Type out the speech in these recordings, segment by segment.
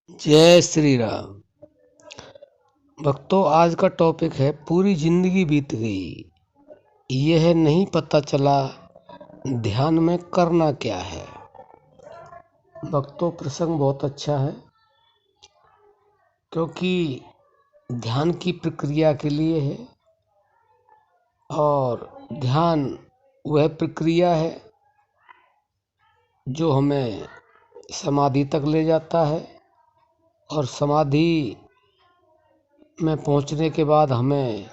जय श्री राम। भक्तों, आज का टॉपिक है पूरी जिंदगी बीत गई, यह नहीं पता चला ध्यान में करना क्या है। भक्तों, प्रसंग बहुत अच्छा है क्योंकि ध्यान की प्रक्रिया के लिए है और ध्यान वह प्रक्रिया है जो हमें समाधि तक ले जाता है और समाधि में पहुंचने के बाद हमें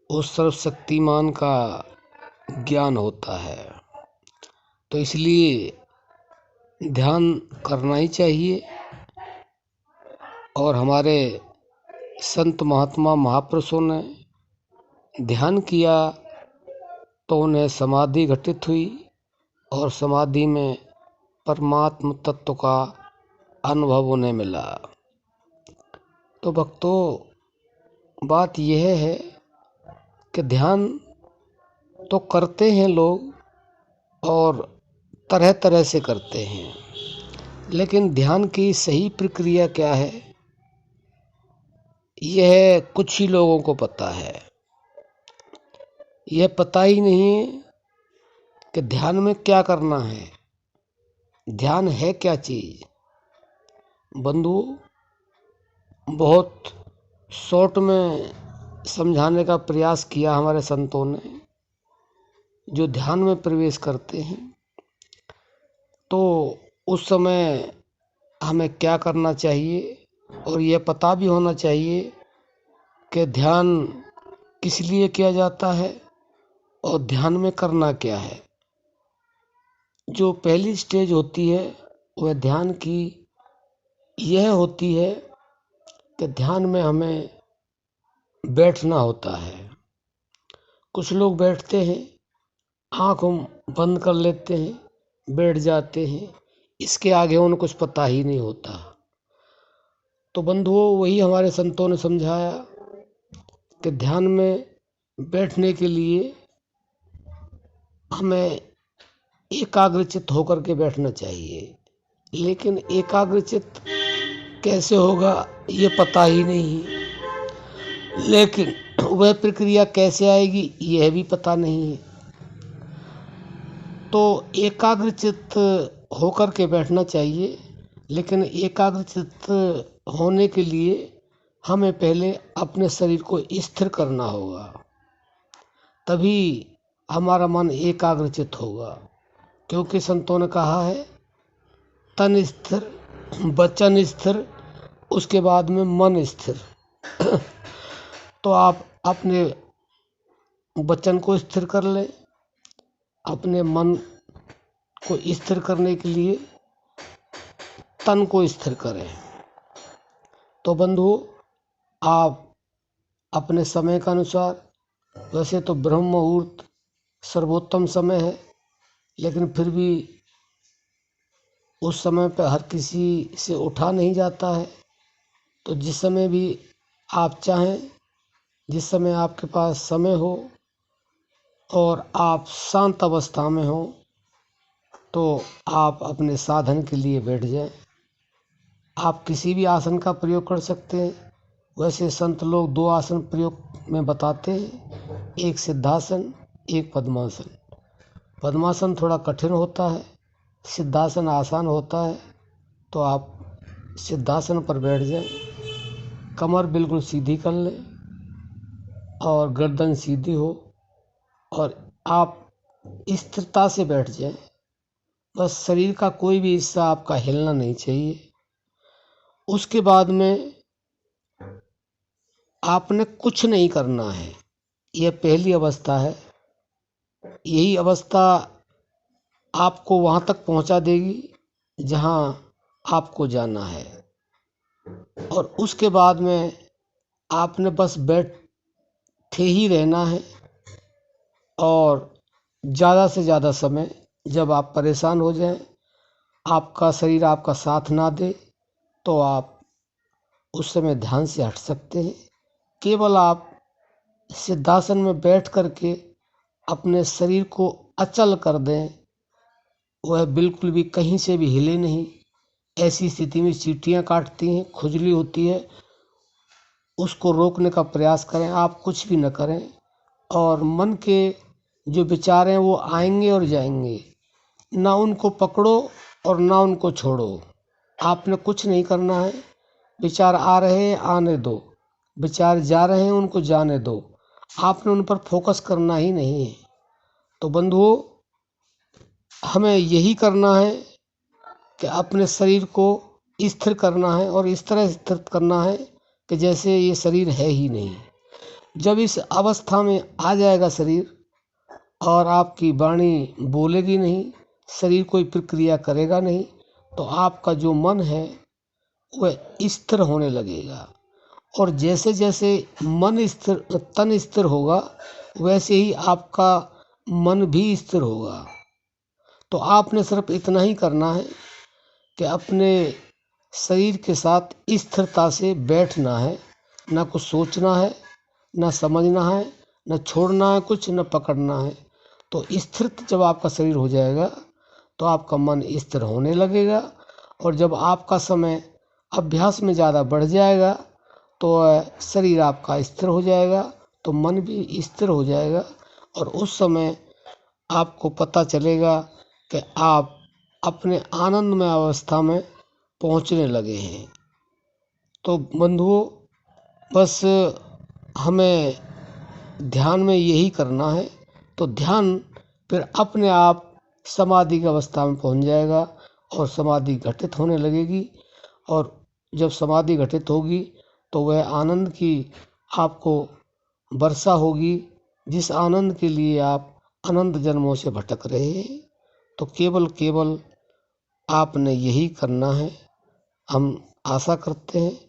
उस सर्वशक्तिमान का ज्ञान होता है। तो इसलिए ध्यान करना ही चाहिए और हमारे संत महात्मा महापुरुषों ने ध्यान किया तो उन्हें समाधि घटित हुई और समाधि में परमात्म तत्व का अनुभव उन्हें मिला। तो भक्तों, बात यह है कि ध्यान तो करते हैं लोग और तरह तरह से करते हैं, लेकिन ध्यान की सही प्रक्रिया क्या है यह कुछ ही लोगों को पता है। यह पता ही नहीं है कि ध्यान में क्या करना है, ध्यान है क्या चीज़। बंधु, बहुत शॉर्ट में समझाने का प्रयास किया हमारे संतों ने। जो ध्यान में प्रवेश करते हैं तो उस समय हमें क्या करना चाहिए और यह पता भी होना चाहिए कि ध्यान किस लिए किया जाता है और ध्यान में करना क्या है। जो पहली स्टेज होती है वह ध्यान की यह होती है कि ध्यान में हमें बैठना होता है। कुछ लोग बैठते हैं, आँख बंद कर लेते हैं, बैठ जाते हैं, इसके आगे उन्हें कुछ पता ही नहीं होता। तो बंधुओं, वही हमारे संतों ने समझाया कि ध्यान में बैठने के लिए हमें एकाग्रचित्त होकर के बैठना चाहिए। लेकिन एकाग्रचित्त कैसे होगा ये पता ही नहीं, लेकिन वह प्रक्रिया कैसे आएगी यह भी पता नहीं है। तो एकाग्रचित्त होकर के बैठना चाहिए, लेकिन एकाग्रचित्त होने के लिए हमें पहले अपने शरीर को स्थिर करना होगा, तभी हमारा मन एकाग्रचित्त होगा। क्योंकि संतों ने कहा है तन स्थिर, वचन स्थिर, उसके बाद में मन स्थिर। तो आप अपने वचन को स्थिर कर लें, अपने मन को स्थिर करने के लिए तन को स्थिर करें। तो बंधु, आप अपने समय के अनुसार, वैसे तो ब्रह्म मुहूर्त सर्वोत्तम समय है, लेकिन फिर भी उस समय पर हर किसी से उठा नहीं जाता है। तो जिस समय भी आप चाहें, जिस समय आपके पास समय हो और आप शांत अवस्था में हो, तो आप अपने साधन के लिए बैठ जाएं। आप किसी भी आसन का प्रयोग कर सकते हैं। वैसे संत लोग दो आसन प्रयोग में बताते हैं, एक सिद्धासन, एक पद्मासन। पद्मासन थोड़ा कठिन होता है, सिद्धासन आसान होता है। तो आप सिद्धासन पर बैठ जाएं, कमर बिल्कुल सीधी कर लें और गर्दन सीधी हो और आप स्थिरता से बैठ जाएं। बस शरीर का कोई भी हिस्सा आपका हिलना नहीं चाहिए। उसके बाद में आपने कुछ नहीं करना है, यह पहली अवस्था है। यही अवस्था आपको वहाँ तक पहुँचा देगी जहाँ आपको जाना है। और उसके बाद में आपने बस बैठे ही रहना है और ज़्यादा से ज़्यादा समय, जब आप परेशान हो जाएं, आपका शरीर आपका साथ ना दे, तो आप उस समय ध्यान से हट सकते हैं। केवल आप सिद्धासन में बैठ करके अपने शरीर को अचल कर दें, वह बिल्कुल भी कहीं से भी हिले नहीं, ऐसी स्थिति में चींटियाँ काटती हैं, खुजली होती है, उसको रोकने का प्रयास करें। आप कुछ भी न करें और मन के जो विचार हैं वो आएंगे और जाएंगे, ना उनको पकड़ो और ना उनको छोड़ो। आपने कुछ नहीं करना है। विचार आ रहे हैं, आने दो। विचार जा रहे हैं, उनको जाने दो। आपने उन पर फोकस करना ही नहीं है। तो बंधुओं, हमें यही करना है कि अपने शरीर को स्थिर करना है और इस तरह स्थिर करना है कि जैसे ये शरीर है ही नहीं। जब इस अवस्था में आ जाएगा शरीर और आपकी वाणी बोलेगी नहीं, शरीर कोई प्रक्रिया करेगा नहीं, तो आपका जो मन है वह स्थिर होने लगेगा। और जैसे जैसे मन स्थिर, तन स्थिर होगा, वैसे ही आपका मन भी स्थिर होगा। तो आपने सिर्फ इतना ही करना है कि अपने शरीर के साथ स्थिरता से बैठना है। ना कुछ सोचना है, ना समझना है, न छोड़ना है कुछ, न पकड़ना है। तो स्थिर जब आपका शरीर हो जाएगा तो आपका मन स्थिर होने लगेगा। और जब आपका समय अभ्यास में ज़्यादा बढ़ जाएगा तो शरीर आपका स्थिर हो जाएगा, तो मन भी स्थिर हो जाएगा। और उस समय आपको पता चलेगा कि आप अपने आनंदमय अवस्था में पहुंचने लगे हैं। तो बंधुओं, बस हमें ध्यान में यही करना है। तो ध्यान फिर अपने आप समाधि की अवस्था में पहुंच जाएगा और समाधि घटित होने लगेगी। और जब समाधि घटित होगी तो वह आनंद की आपको वर्षा होगी, जिस आनंद के लिए आप अनंत जन्मों से भटक रहे हैं। तो केवल आपने यही करना है। हम आशा करते हैं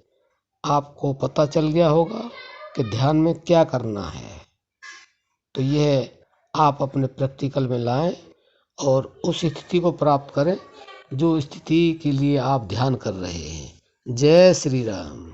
आपको पता चल गया होगा कि ध्यान में क्या करना है। तो यह आप अपने प्रैक्टिकल में लाएं और उस स्थिति को प्राप्त करें जो स्थिति के लिए आप ध्यान कर रहे हैं। जय श्री राम।